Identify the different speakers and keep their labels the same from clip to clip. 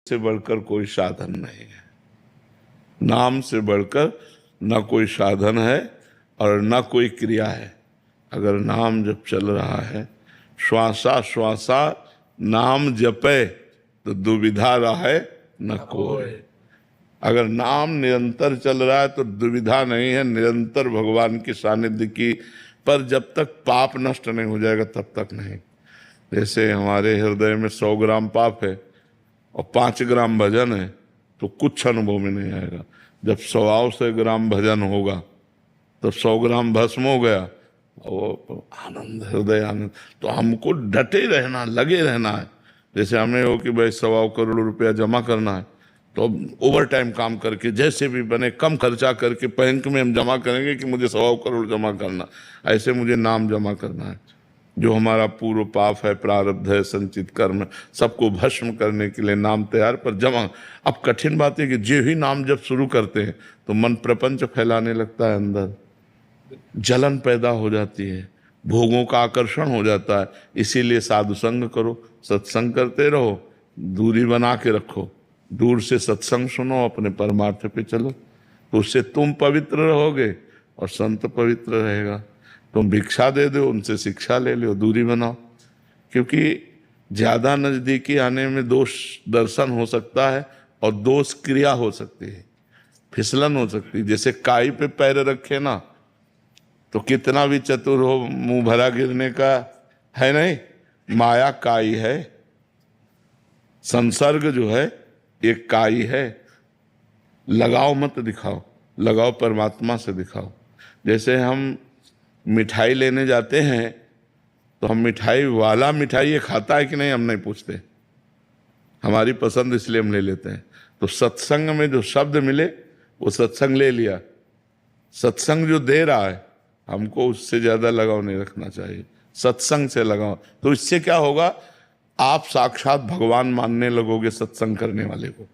Speaker 1: से बढ़कर कोई साधन नहीं है। नाम से बढ़कर न कोई साधन है और न कोई क्रिया है। अगर नाम जब चल रहा है, श्वासा श्वासा नाम जपे तो दुविधा रहे न कोई। अगर नाम निरंतर चल रहा है तो दुविधा नहीं है, निरंतर भगवान की सानिध्य की। पर जब तक पाप नष्ट नहीं हो जाएगा तब तक नहीं। जैसे हमारे हृदय में 100 ग्राम पाप है और 5 ग्राम भजन है तो कुछ अनुभव में नहीं आएगा। जब 100 ग्राम भजन होगा तो 100 ग्राम भस्म हो गया, वो आनंद, हृदय आनंद। तो हमको डटे रहना, लगे रहना है। जैसे हमें हो कि भाई 1.25 करोड़ रुपया जमा करना है तो ओवर टाइम काम करके जैसे भी बने कम खर्चा करके बैंक में हम जमा करेंगे कि मुझे 1.25 करोड़ जमा करना। ऐसे मुझे नाम जमा करना है। जो हमारा पूर्व पाप है, प्रारब्ध है, संचित कर्म है, सबको भस्म करने के लिए नाम तैयार पर जमा। अब कठिन बात है कि जो ही नाम जब शुरू करते हैं तो मन प्रपंच फैलाने लगता है, अंदर जलन पैदा हो जाती है, भोगों का आकर्षण हो जाता है। इसीलिए साधु संग करो, सत्संग करते रहो, दूरी बना के रखो। दूर से सत्संग सुनो, अपने परमार्थ पे चलो, तो उससे तुम पवित्र रहोगे और संत पवित्र रहेगा। तुम भिक्षा दे दो, उनसे शिक्षा ले लो, दूरी बनाओ। क्योंकि ज़्यादा नज़दीकी आने में दोष दर्शन हो सकता है और दोष क्रिया हो सकती है, फिसलन हो सकती है। जैसे काई पे पैर रखे ना तो कितना भी चतुर हो, मुंह भरा गिरने का है नहीं। माया काई है, संसर्ग जो है एक काई है। लगाव मत दिखाओ, लगाव परमात्मा से दिखाओ। जैसे हम मिठाई लेने जाते हैं तो हम मिठाई वाला मिठाई ये खाता है कि नहीं हम नहीं पूछते, हमारी पसंद इसलिए हम ले लेते हैं। तो सत्संग में जो शब्द मिले वो सत्संग ले लिया। सत्संग जो दे रहा है हमको उससे ज़्यादा लगाव नहीं रखना चाहिए, सत्संग से लगाव। तो इससे क्या होगा, आप साक्षात भगवान मानने लगोगे सत्संग करने वाले को।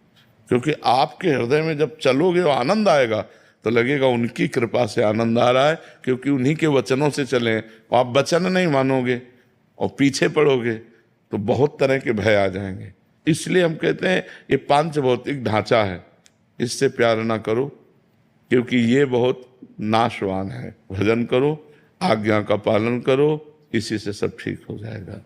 Speaker 1: क्योंकि आपके हृदय में जब चलोगे वो आनंद आएगा तो लगेगा उनकी कृपा से आनंद आ रहा है, क्योंकि उन्हीं के वचनों से चले। और आप वचन नहीं मानोगे और पीछे पड़ोगे तो बहुत तरह के भय आ जाएंगे। इसलिए हम कहते हैं ये पांच भौतिक ढांचा है, इससे प्यार ना करो, क्योंकि ये बहुत नाशवान है। भजन करो, आज्ञा का पालन करो, इसी से सब ठीक हो जाएगा।